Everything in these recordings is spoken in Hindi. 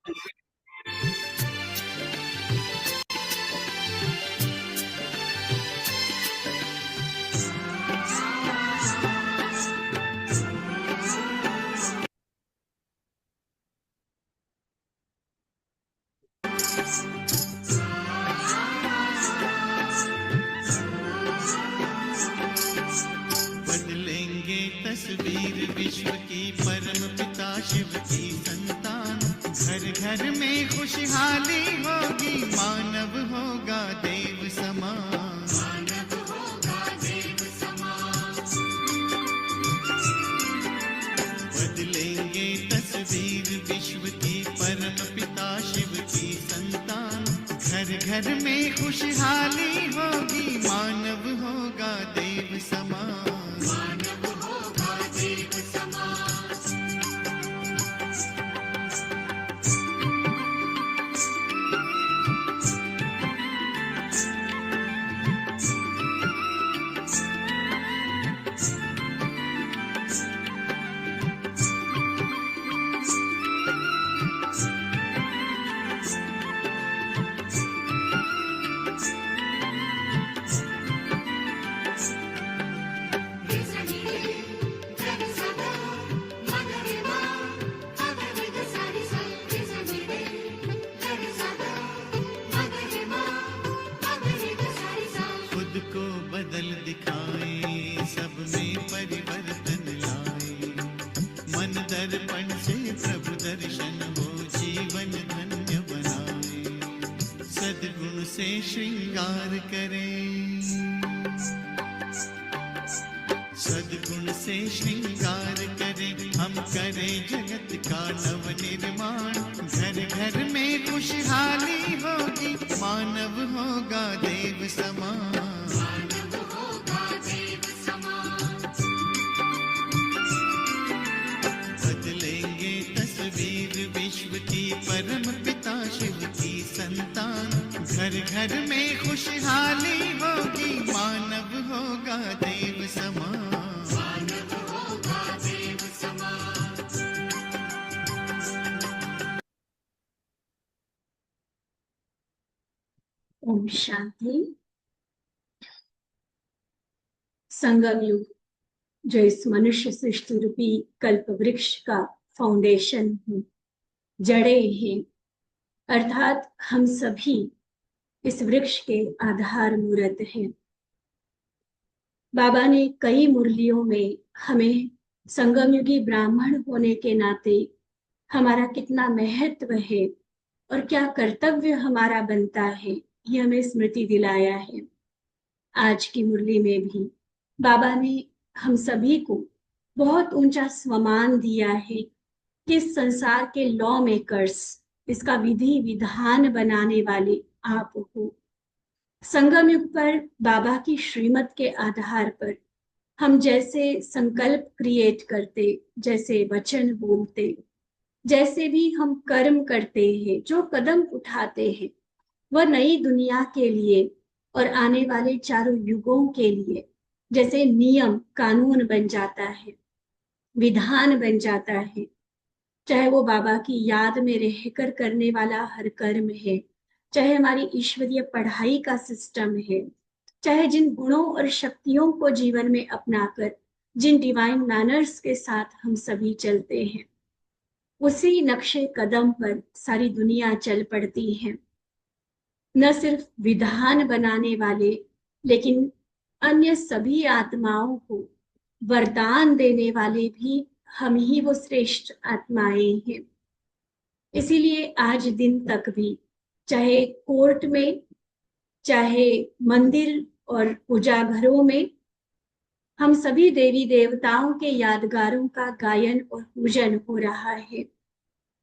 बदलेंगे तस्वीर विश्व की, परम पिता शिव की संतान। घर घर में खुशहाली होगी, मानव होगा देव समान। मानव होगा देव समान। बदलेंगे तस्वीर विश्व की, परम पिता शिव की संतान। घर घर में खुशहाली होगी, मानव होगा देव समान। मानव होगा देव समान। खुद को बदल दिखाए, सब में परिवर्तन लाए। मन दर्पण से प्रभु दर्शन हो, जीवन धन्य बनाए। सद्गुण से श्रृंगार करें, सद्गुण से श्रृंगार करें। हम करें जगत का नव निर्माण। घर घर में खुशहाली होगी, मानव होगा देव समान। मानव होगा देव समान। बदलेंगे तस्वीर विश्व की, परम पिता शिव की संतान। घर घर में खुशहाली होगी, मानव होगा देव समान। मानव होगा देव समान। ओम शांति। संगम युग जो इस मनुष्य सृष्टि रूपी कल्प वृक्ष का फाउंडेशन है, जड़े हैं, अर्थात हम सभी इस वृक्ष के आधार मूर्त हैं। बाबा ने कई मुरलियों में हमें संगमयुगी ब्राह्मण होने के नाते हमारा कितना महत्व है और क्या कर्तव्य हमारा बनता है, ये हमें स्मृति दिलाया है। आज की मुरली में भी बाबा ने हम सभी को बहुत ऊंचा स्वमान दिया है कि इस संसार के लॉ मेकर्स, इसका विधि विधान बनाने वाले आप हो। संगम युग पर बाबा की श्रीमत के आधार पर हम जैसे संकल्प क्रिएट करते, जैसे वचन बोलते, जैसे भी हम कर्म करते हैं, जो कदम उठाते हैं, वह नई दुनिया के लिए और आने वाले चारों युगों के लिए जैसे नियम कानून बन जाता है, विधान बन जाता है। चाहे वो बाबा की याद में रहकर करने वाला हर कर्म है, चाहे हमारी ईश्वरीय पढ़ाई का सिस्टम है, चाहे जिन गुणों और शक्तियों को जीवन में अपनाकर जिन डिवाइन मैनर्स के साथ हम सभी चलते हैं, उसी नक्शे कदम पर सारी दुनिया चल पड़ती है। न सिर्फ विधान बनाने वाले, लेकिन अन्य सभी आत्माओं को वरदान देने वाले भी हम ही वो श्रेष्ठ आत्माएं हैं। इसीलिए आज दिन तक भी, चाहे कोर्ट में, चाहे मंदिर और पूजा घरों में, हम सभी देवी देवताओं के यादगारों का गायन और पूजन हो रहा है।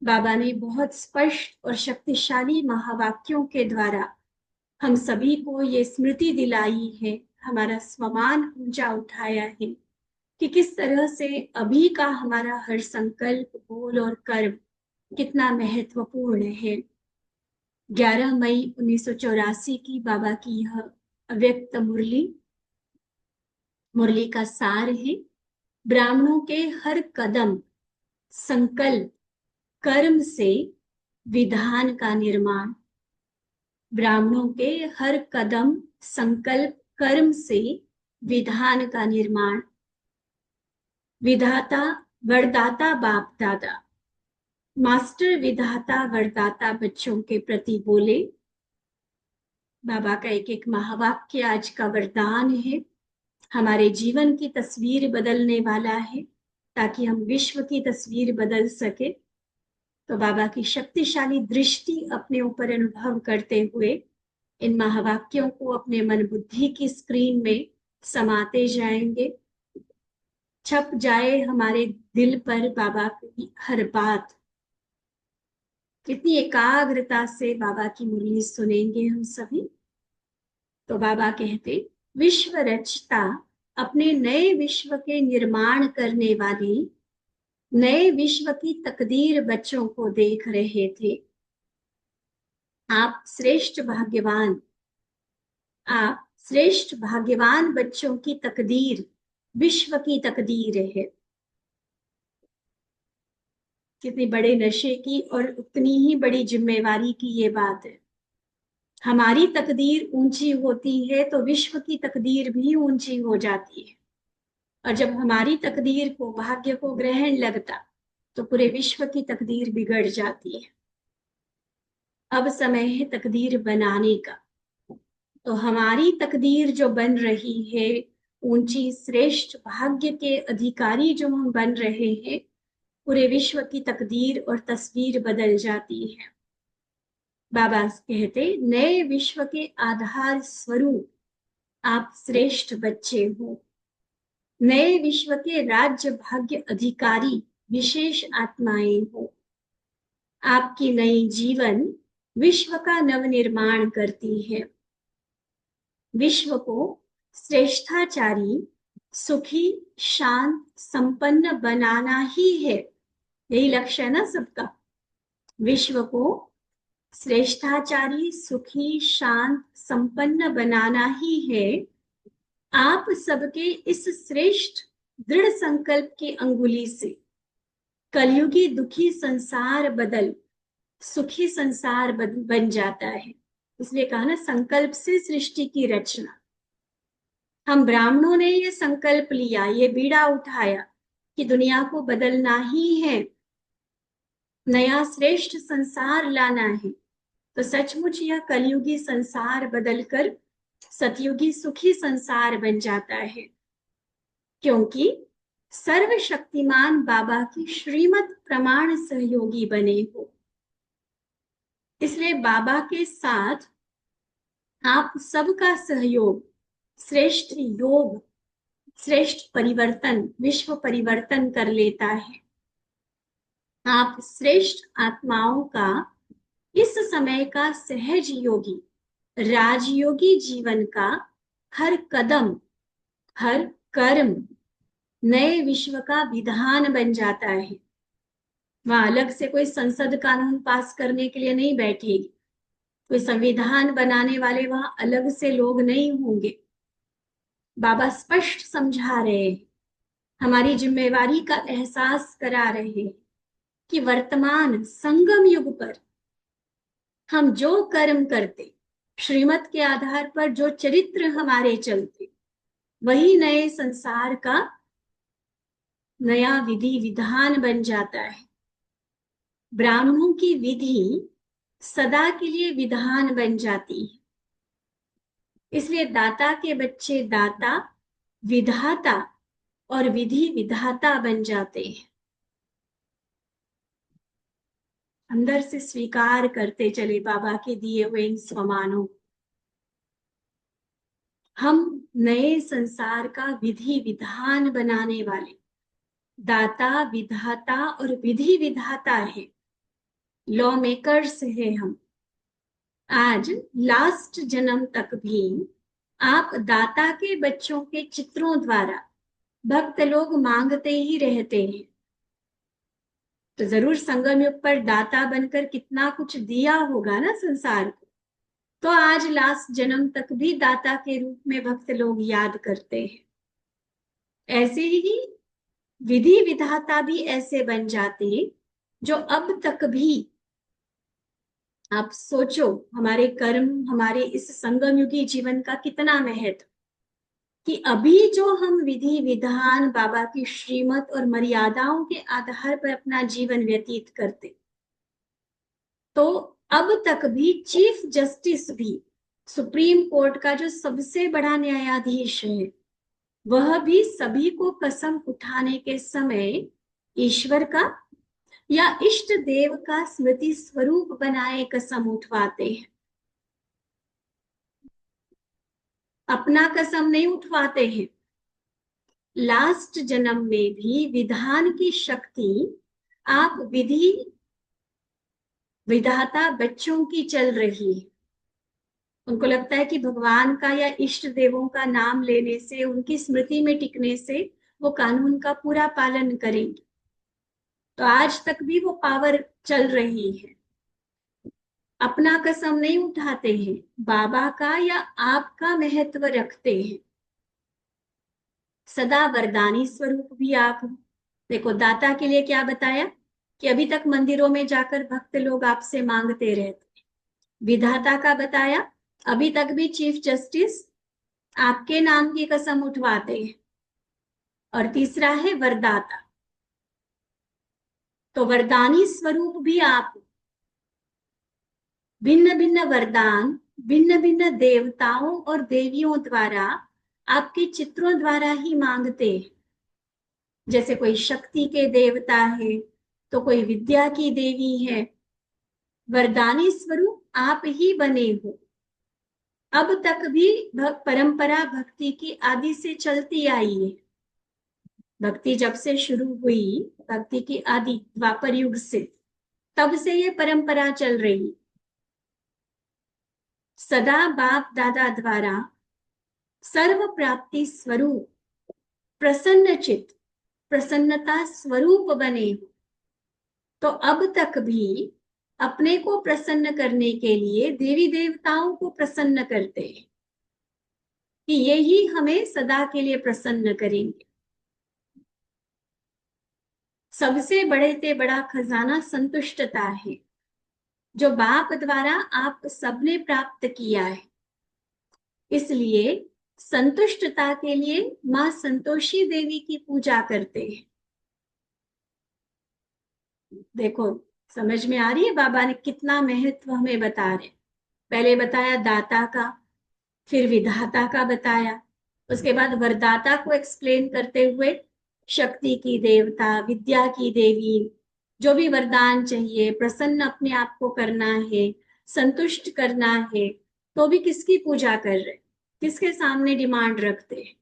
बाबा ने बहुत स्पष्ट और शक्तिशाली महावाक्यों के द्वारा हम सभी को ये स्मृति दिलाई है, हमारा स्वमान ऊंचा उठाया है कि किस तरह से अभी का हमारा हर संकल्प, बोल और कर्म कितना महत्वपूर्ण है। 11 मई 1984 की बाबा की यह अव्यक्त मुरली का सार है। ब्राह्मणों के हर कदम, संकल्प, कर्म से विधान का निर्माण। ब्राह्मणों के हर कदम, संकल्प, कर्म से विधान का निर्माण। विधाता वरदाता बाप दादा, मास्टर विधाता वरदाता बच्चों के प्रति बोले। बाबा का एक एक महावाक्य आज का वरदान है, हमारे जीवन की तस्वीर बदलने वाला है, ताकि हम विश्व की तस्वीर बदल सके। तो बाबा की शक्तिशाली दृष्टि अपने ऊपर अनुभव करते हुए इन महावाक्यों को अपने मन बुद्धि की स्क्रीन में समाते जाएंगे। छप जाए हमारे दिल पर बाबा की हर बात। कितनी एकाग्रता से बाबा की मुरली सुनेंगे हम सभी। तो बाबा कहते, विश्व रचता अपने नए विश्व के निर्माण करने वाली नए विश्व की तकदीर बच्चों को देख रहे थे। आप श्रेष्ठ भाग्यवान, आप श्रेष्ठ भाग्यवान बच्चों की तकदीर विश्व की तकदीर है। कितनी बड़े नशे की और उतनी ही बड़ी जिम्मेवारी की ये बात है। हमारी तकदीर ऊंची होती है तो विश्व की तकदीर भी ऊंची हो जाती है, और जब हमारी तकदीर को, भाग्य को ग्रहण लगता तो पूरे विश्व की तकदीर बिगड़ जाती है। अब समय है तकदीर बनाने का। तो हमारी तकदीर जो बन रही है, ऊंची श्रेष्ठ भाग्य के अधिकारी जो हम बन रहे हैं, पूरे विश्व की तकदीर और तस्वीर बदल जाती है। बाबा कहते, नए विश्व के आधार स्वरूप आप श्रेष्ठ बच्चे हो। नए विश्व के राज्य भाग्य अधिकारी विशेष आत्माएं हो। आपकी नई जीवन विश्व का नवनिर्माण करती है। विश्व को श्रेष्ठाचारी, सुखी, शांत, संपन्न बनाना ही है। यही लक्ष्य है ना सबका। विश्व को श्रेष्ठाचारी, सुखी, शांत, संपन्न बनाना ही है। आप सबके इस श्रेष्ठ दृढ़ संकल्प की अंगुली से कलयुगी दुखी संसार बदल सुखी संसार बन जाता है। इसलिए कहा ना, संकल्प से सृष्टि की रचना। हम ब्राह्मणों ने ये संकल्प लिया, ये बीड़ा उठाया कि दुनिया को बदलना ही है, नया श्रेष्ठ संसार लाना है। तो सचमुच यह कलयुगी संसार बदलकर सतयुगी सुखी संसार बन जाता है, क्योंकि सर्वशक्तिमान बाबा की श्रीमत प्रमाण सहयोगी बने हो। इसलिए बाबा के साथ आप सबका सहयोग श्रेष्ठ योग, श्रेष्ठ परिवर्तन, विश्व परिवर्तन कर लेता है। आप श्रेष्ठ आत्माओं का इस समय का सहज योगी, राजयोगी जीवन का हर कदम, हर कर्म नए विश्व का विधान बन जाता है। वहां अलग से कोई संसद कानून पास करने के लिए नहीं बैठेगी, कोई संविधान बनाने वाले वहां अलग से लोग नहीं होंगे। बाबा स्पष्ट समझा रहे हैं, हमारी जिम्मेवारी का एहसास करा रहे हैं कि वर्तमान संगम युग पर हम जो कर्म करते, श्रीमत के आधार पर जो चरित्र हमारे चलते, वही नए संसार का नया विधि विधान बन जाता है। ब्राह्मणों की विधि सदा के लिए विधान बन जाती है। इसलिए दाता के बच्चे दाता, विधाता और विधि विधाता बन जाते हैं। अंदर से स्वीकार करते चले बाबा के दिए हुए इन स्वमानों। हम नए संसार का विधि विधान बनाने वाले दाता, विधाता और विधि विधाता है, लॉ मेकर्स है हम। आज लास्ट जन्म तक भी आप दाता के बच्चों के चित्रों द्वारा भक्त लोग मांगते ही रहते हैं। तो जरूर संगम युग पर दाता बनकर कितना कुछ दिया होगा ना संसार को। तो आज लास्ट जन्म तक भी दाता के रूप में भक्त लोग याद करते हैं। ऐसे ही विधि विधाता भी ऐसे बन जाते हैं जो अब तक भी आप सोचो हमारे कर्म, हमारे इस संगम युगी जीवन का कितना महत्व, कि अभी जो हम विधि विधान, बाबा की श्रीमत और मर्यादाओं के आधार पर अपना जीवन व्यतीत करते, तो अब तक भी चीफ जस्टिस भी, सुप्रीम कोर्ट का जो सबसे बड़ा न्यायाधीश है, वह भी सभी को कसम उठाने के समय ईश्वर का या इष्ट देव का स्मृति स्वरूप बनाए कसम उठवाते हैं। अपना कसम नहीं उठवाते हैं। लास्ट जन्म में भी विधान की शक्ति आप विधि विधाता बच्चों की चल रही है। उनको लगता है कि भगवान का या इष्ट देवों का नाम लेने से, उनकी स्मृति में टिकने से वो कानून का पूरा पालन करेंगे। तो आज तक भी वो पावर चल रही है। अपना कसम नहीं उठाते हैं, बाबा का या आपका महत्व रखते हैं। सदा वरदानी स्वरूप भी आप हो। देखो दाता के लिए क्या बताया कि अभी तक मंदिरों में जाकर भक्त लोग आपसे मांगते रहते। विधाता का बताया, अभी तक भी चीफ जस्टिस आपके नाम की कसम उठवाते हैं। और तीसरा है वरदाता, तो वरदानी स्वरूप भी आप। भिन्न भिन्न वरदान भिन्न भिन्न देवताओं और देवियों द्वारा, आपके चित्रों द्वारा ही मांगते हैं। जैसे कोई शक्ति के देवता है, तो कोई विद्या की देवी है। वरदानी स्वरूप आप ही बने हो। अब तक भी परंपरा भक्ति की आदि से चलती आई है। भक्ति जब से शुरू हुई, भक्ति की आदि द्वापर युग से, तब से ये परंपरा चल रही। सदा बाप दादा द्वारा सर्व प्राप्ति स्वरूप, प्रसन्न चित्त, प्रसन्नता स्वरूप बने हो। तो अब तक भी अपने को प्रसन्न करने के लिए देवी देवताओं को प्रसन्न करते हैं कि यही हमें सदा के लिए प्रसन्न करेंगे। सबसे बड़े से बड़ा खजाना संतुष्टता है, जो बाप द्वारा आप सबने प्राप्त किया है। इसलिए संतुष्टता के लिए मां संतोषी देवी की पूजा करते हैं। देखो समझ में आ रही है बाबा ने कितना महत्व हमें बता रहे। पहले बताया दाता का, फिर विधाता का बताया, उसके बाद वरदाता को एक्सप्लेन करते हुए शक्ति की देवता, विद्या की देवी, जो भी वरदान चाहिए, प्रसन्न अपने आप को करना है, संतुष्ट करना है, तो भी किसकी पूजा कर रहे, किसके सामने डिमांड रखते हैं।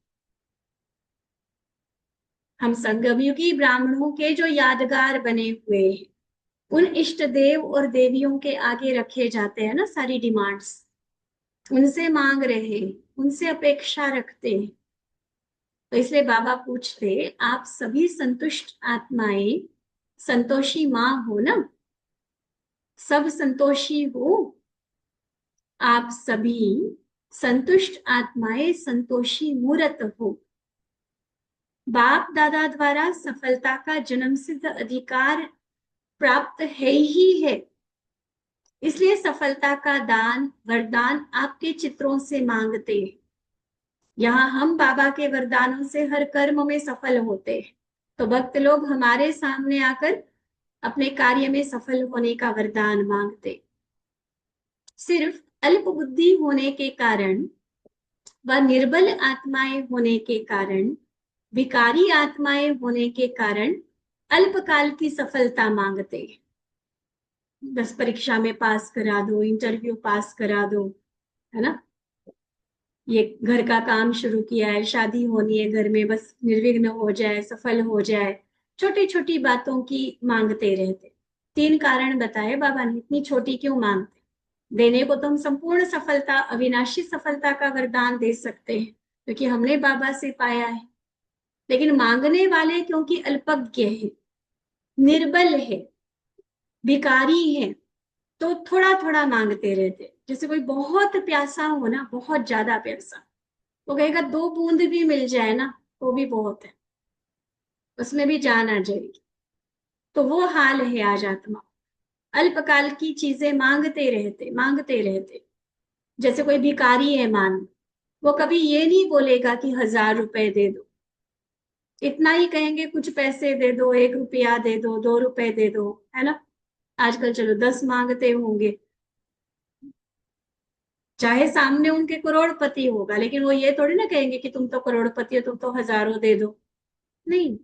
हम संगमयुगी ब्राह्मणों के जो यादगार बने हुए हैं, उन इष्ट देव और देवियों के आगे रखे जाते हैं ना सारी डिमांड्स, उनसे मांग रहे, उनसे अपेक्षा रखते हैं। तो इसलिए बाबा पूछते, आप सभी संतुष्ट आत्माएं संतोषी मां हो ना? सब संतोषी हो? आप सभी संतुष्ट आत्माएं संतोषी मूर्त हो। बाप दादा द्वारा सफलता का जन्म सिद्ध अधिकार प्राप्त है ही है। इसलिए सफलता का दान, वरदान आपके चित्रों से मांगते हैं। यहाँ हम बाबा के वरदानों से हर कर्म में सफल होते हैं। तो भक्त लोग हमारे सामने आकर अपने कार्य में सफल होने का वरदान मांगते। सिर्फ अल्प बुद्धि होने के कारण व निर्बल आत्माएं होने के कारण, विकारी आत्माएं होने के कारण अल्पकाल की सफलता मांगते। बस परीक्षा में पास करा दो, इंटरव्यू पास करा दो, है ना? ये घर का काम शुरू किया है, शादी होनी है घर में, बस निर्विघ्न हो जाए, सफल हो जाए, छोटी छोटी बातों की मांगते रहते। 3 कारण बताए बाबा ने, इतनी छोटी क्यों मांगते? देने को तो हम संपूर्ण सफलता, अविनाशी सफलता का वरदान दे सकते हैं, क्योंकि हमने बाबा से पाया है। लेकिन मांगने वाले क्योंकि अल्पज्ञ है, निर्बल है, भिकारी है, तो थोड़ा थोड़ा मांगते रहते। जैसे कोई बहुत प्यासा हो ना, बहुत ज्यादा प्यासा, वो कहेगा 2 बूंद भी मिल जाए ना तो भी बहुत है, उसमें भी जान आ जाएगी। तो वो हाल है आज आत्मा। अल्पकाल की चीजें मांगते रहते। जैसे कोई भिखारी है मान, वो कभी ये नहीं बोलेगा कि 1000 रुपए दे दो, इतना ही कहेंगे कुछ पैसे दे दो, 1 रुपया दे दो, 2 रुपए दे दो, है ना। आजकल चलो 10 मांगते होंगे, चाहे सामने उनके करोड़पति होगा, लेकिन वो ये थोड़ी ना कहेंगे कि तुम तो करोड़पति हो, तुम तो हजारों दे दो। नहीं।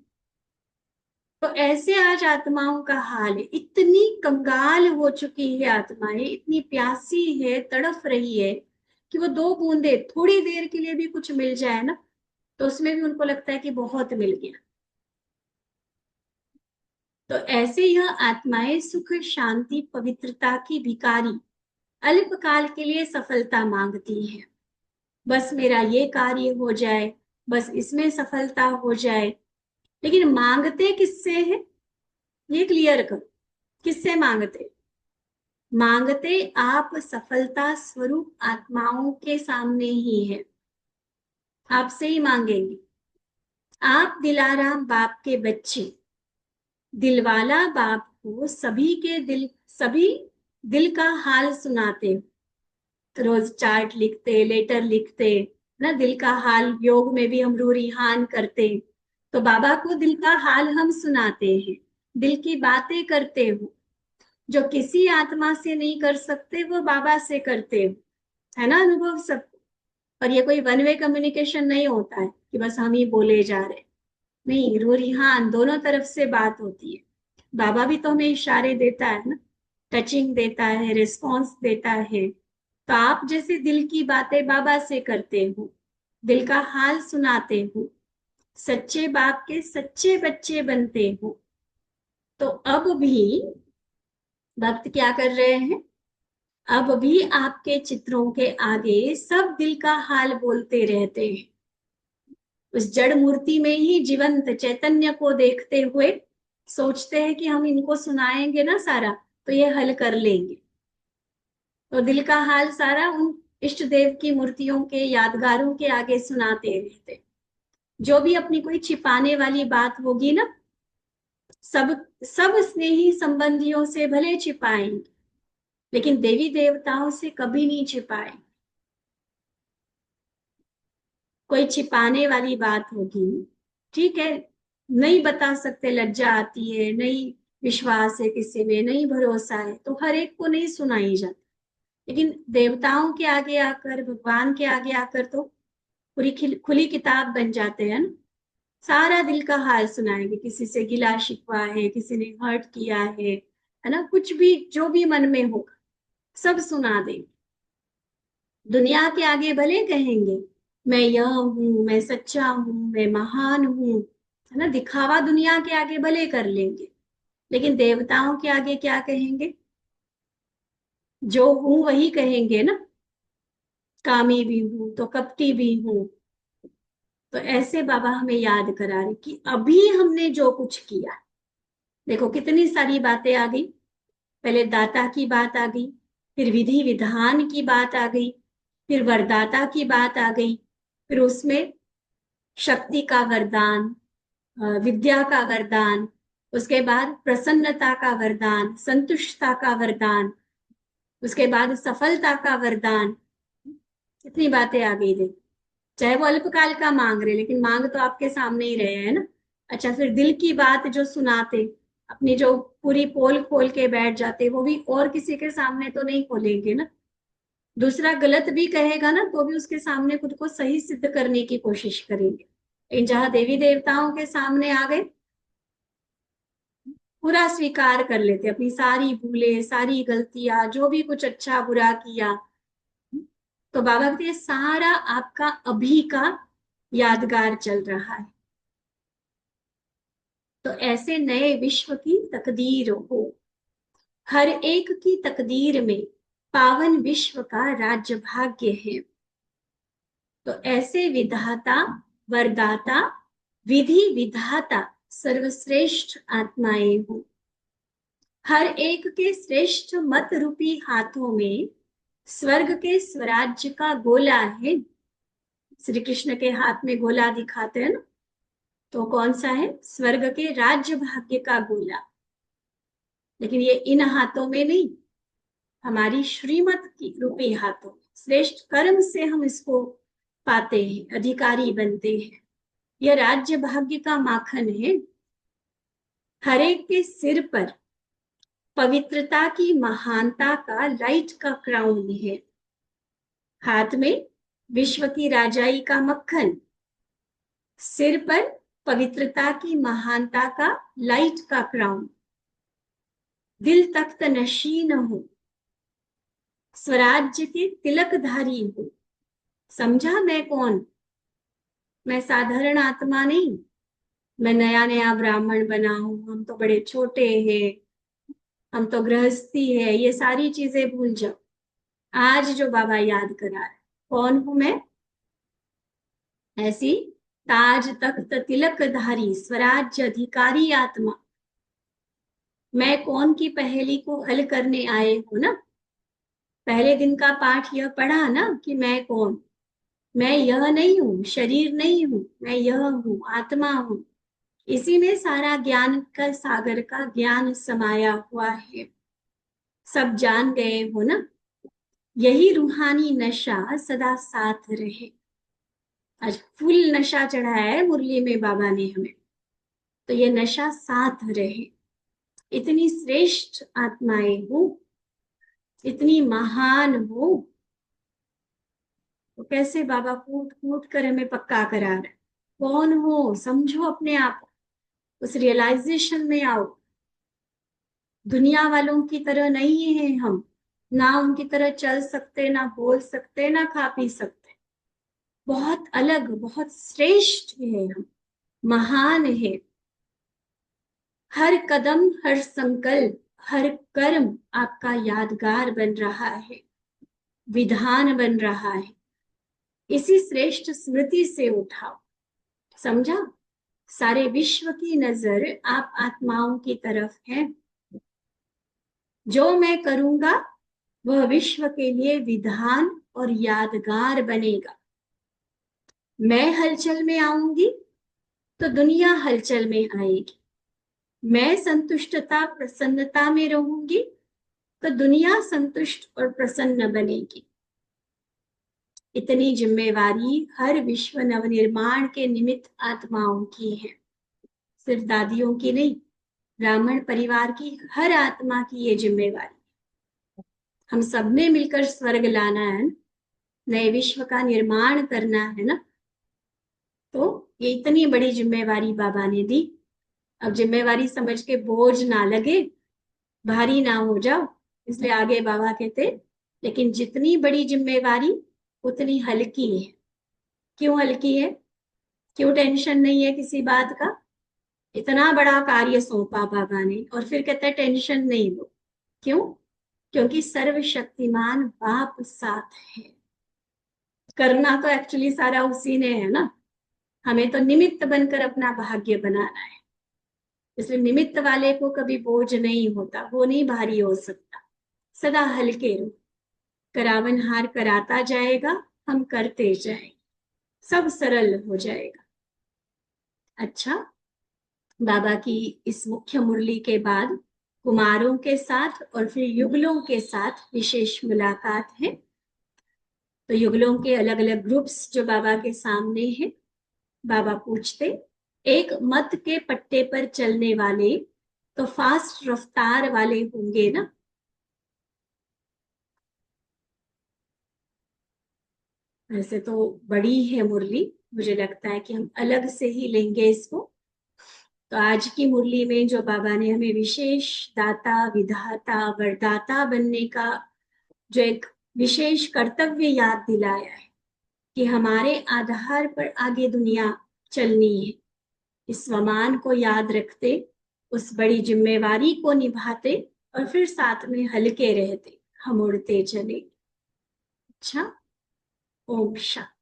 तो ऐसे आज आत्माओं का हाल है, इतनी कंगाल हो चुकी है आत्माएं, इतनी प्यासी है, तड़फ रही है कि वो 2 बूंदे थोड़ी देर के लिए भी कुछ मिल जाए ना, तो उसमें भी उनको लगता है कि बहुत मिल गया। तो ऐसे यह आत्माएं सुख, शांति, पवित्रता की भिखारी, अल्पकाल के लिए सफलता मांगती हैं। बस मेरा ये कार्य हो जाए, बस इसमें सफलता हो जाए। लेकिन मांगते किससे है, ये क्लियर करो, किससे मांगते? मांगते आप सफलता स्वरूप आत्माओं के सामने ही है, आपसे ही मांगेंगे। आप दिलाराम बाप के बच्चे, दिलवाला बाप को सभी दिल का हाल सुनाते हो। तो रोज चार्ट लिखते, लेटर लिखते ना, दिल का हाल योग में भी हम रूरिहान करते। तो बाबा को दिल का हाल हम सुनाते हैं, दिल की बातें करते हो। जो किसी आत्मा से नहीं कर सकते वो बाबा से करते हो, है ना अनुभव सब। और ये कोई वन वे कम्युनिकेशन नहीं होता है कि बस हम ही बोले जा रहे, नहीं, रूरिहान दोनों तरफ से बात होती है। बाबा भी तो हमें इशारे देता है ना, टचिंग देता है, रिस्पॉन्स देता है। तो आप जैसे दिल की बातें बाबा से करते हो, दिल का हाल सुनाते हो, सच्चे बाप के सच्चे बच्चे बनते हो। तो अब भी भक्त क्या कर रहे हैं, अब भी आपके चित्रों के आगे सब दिल का हाल बोलते रहते हैं। उस जड़ मूर्ति में ही जीवंत चैतन्य को देखते हुए सोचते हैं कि हम इनको सुनाएंगे ना सारा, तो ये हल कर लेंगे। तो दिल का हाल सारा उन इष्ट देव की मूर्तियों के यादगारों के आगे सुनाते रहते। जो भी अपनी कोई छिपाने वाली बात होगी ना, सब सब स्नेही संबंधियों से भले छिपाएंगे, लेकिन देवी देवताओं से कभी नहीं छिपाए। कोई छिपाने वाली बात होगी, ठीक है, नहीं बता सकते, लज्जा आती है, नहीं विश्वास है किसी में, नहीं भरोसा है, तो हर एक को नहीं सुनाई जाती। लेकिन देवताओं के आगे आकर, भगवान के आगे आकर तो पूरी खुली किताब बन जाते हैं ना। सारा दिल का हाल सुनाएंगे, किसी से गिला शिकवा है, किसी ने हर्ट किया है ना, कुछ भी जो भी मन में होगा सब सुना देंगे। दुनिया के आगे भले कहेंगे मैं यह हूं, मैं सच्चा हूं, मैं महान हूं, है ना, दिखावा दुनिया के आगे भले कर लेंगे, लेकिन देवताओं के आगे क्या कहेंगे? जो हूं वही कहेंगे ना। कामी भी हूं तो कपटी भी हूं। तो ऐसे बाबा हमें याद करा रहे कि अभी हमने जो कुछ किया, देखो कितनी सारी बातें आ गई। पहले दाता की बात आ गई, फिर विधि विधान की बात आ गई, फिर वरदाता की बात आ गई, फिर उसमें शक्ति का वरदान, विद्या का वरदान, उसके बाद प्रसन्नता का वरदान, संतुष्टता का वरदान, उसके बाद सफलता का वरदान। कितनी बातें आ गई देख। चाहे वो अल्पकाल का मांग रहे, लेकिन मांग तो आपके सामने ही रहे हैं ना। अच्छा, फिर दिल की बात जो सुनाते, अपनी जो पूरी पोल खोल के बैठ जाते, वो भी और किसी के सामने तो नहीं खोलेंगे ना। दूसरा गलत भी कहेगा ना, तो भी उसके सामने खुद को सही सिद्ध करने की कोशिश करेंगे। लेकिन जहां देवी देवताओं के सामने आ गए, पूरा स्वीकार कर लेते, अपनी सारी भूलें, सारी गलतियां, जो भी कुछ अच्छा बुरा किया। तो बाबा कहते हैं सारा आपका अभी का यादगार चल रहा है। तो ऐसे नए विश्व की तकदीर हो, हर एक की तकदीर में पावन विश्व का राज्य भाग्य है। तो ऐसे विधाता, वरदाता, विधि विधाता सर्वश्रेष्ठ आत्माएं हो। हर एक के श्रेष्ठ मत रूपी हाथों में स्वर्ग के स्वराज्य का गोला है। श्री कृष्ण के हाथ में गोला दिखाते हैं ना, तो कौन सा है? स्वर्ग के राज्य भाग्य का गोला। लेकिन ये इन हाथों में नहीं, हमारी श्रीमत की रूपी हाथों में, श्रेष्ठ कर्म से हम इसको पाते हैं, अधिकारी बनते हैं। यह राज्य भाग्य का माखन है। हर एक के सिर पर पवित्रता की महानता का लाइट का क्राउन है। हाथ में विश्व की राजाई का मक्खन, सिर पर पवित्रता की महानता का लाइट का क्राउन। दिल तख्त नशीन हो, स्वराज्य के तिलकधारी हो। समझा मैं कौन? मैं साधारण आत्मा नहीं, मैं नया नया ब्राह्मण बना हूं, हम तो बड़े छोटे हैं, हम तो गृहस्थी है, ये सारी चीजें भूल जाओ। आज जो बाबा याद करा रहे, कौन हूं मैं? ऐसी ताज तख्त तिलकधारी स्वराज्य अधिकारी आत्मा। मैं कौन की पहेली को हल करने आए हो ना। पहले दिन का पाठ यह पढ़ा ना कि मैं कौन। मैं यह नहीं हूं, शरीर नहीं हूं, मैं यह हूं, आत्मा हूं। इसी में सारा ज्ञान का सागर का ज्ञान समाया हुआ है। सब जान गए हो ना। यही रूहानी नशा सदा साथ रहे। आज फुल नशा चढ़ाया है मुरली में बाबा ने हमें, तो ये नशा साथ रहे। इतनी श्रेष्ठ आत्माएं हो, इतनी महान हो, तो कैसे बाबा कूट कूट कर हमें पक्का करा रहे। कौन हो समझो अपने आप, उस रियलाइजेशन में आओ। दुनिया वालों की तरह नहीं है हम, ना उनकी तरह चल सकते, ना बोल सकते, ना खा पी सकते। बहुत अलग, बहुत श्रेष्ठ है हम, महान है। हर कदम, हर संकल्प, हर कर्म आपका यादगार बन रहा है, विधान बन रहा है। इसी श्रेष्ठ स्मृति से उठाओ। समझा? सारे विश्व की नजर आप आत्माओं की तरफ है। जो मैं करूंगा वह विश्व के लिए विधान और यादगार बनेगा। मैं हलचल में आऊंगी तो दुनिया हलचल में आएगी। मैं संतुष्टता प्रसन्नता में रहूंगी तो दुनिया संतुष्ट और प्रसन्न बनेगी। इतनी जिम्मेवारी हर विश्व नवनिर्माण के निमित्त आत्माओं की है, सिर्फ दादियों की नहीं, ब्राह्मण परिवार की हर आत्मा की ये जिम्मेवारी। हम सबने मिलकर स्वर्ग लाना है, नए विश्व का निर्माण करना है ना। तो ये इतनी बड़ी जिम्मेवारी बाबा ने दी। अब जिम्मेवारी समझ के बोझ ना लगे, भारी ना हो जाओ, इसलिए आगे बाबा कहते लेकिन जितनी बड़ी जिम्मेवारी उतनी हल्की है। क्यों हल्की है? क्यों टेंशन नहीं है किसी बात का? इतना बड़ा कार्य सौंपा बाबा ने और फिर कहता है टेंशन नहीं लो। क्यों? क्योंकि सर्वशक्तिमान बाप साथ है। करना तो एक्चुअली सारा उसी ने है ना, हमें तो निमित्त बनकर अपना भाग्य बनाना है। इसलिए निमित्त वाले को कभी बोझ नहीं होता, वो नहीं भारी हो सकता। सदा हल्के रहो, करावन हार कराता जाएगा, हम करते जाएंगे, सब सरल हो जाएगा। अच्छा, बाबा की इस मुख्य मुरली के बाद कुमारों के साथ और फिर युगलों के साथ विशेष मुलाकात है। तो युगलों के अलग अलग ग्रुप्स जो बाबा के सामने हैं, बाबा पूछते एक मत के पट्टे पर चलने वाले तो फास्ट रफ्तार वाले होंगे ना। वैसे तो बड़ी है मुरली, मुझे लगता है कि हम अलग से ही लेंगे इसको। तो आज की मुरली में जो बाबा ने हमें विशेष दाता विधाता वरदाता बनने का जो एक विशेष कर्तव्य याद दिलाया है कि हमारे आधार पर आगे दुनिया चलनी है, इस स्वमान को याद रखते, उस बड़ी जिम्मेवारी को निभाते और फिर साथ में हल्के रहते, हम उड़ते चले। अच्छा, ओम शांति।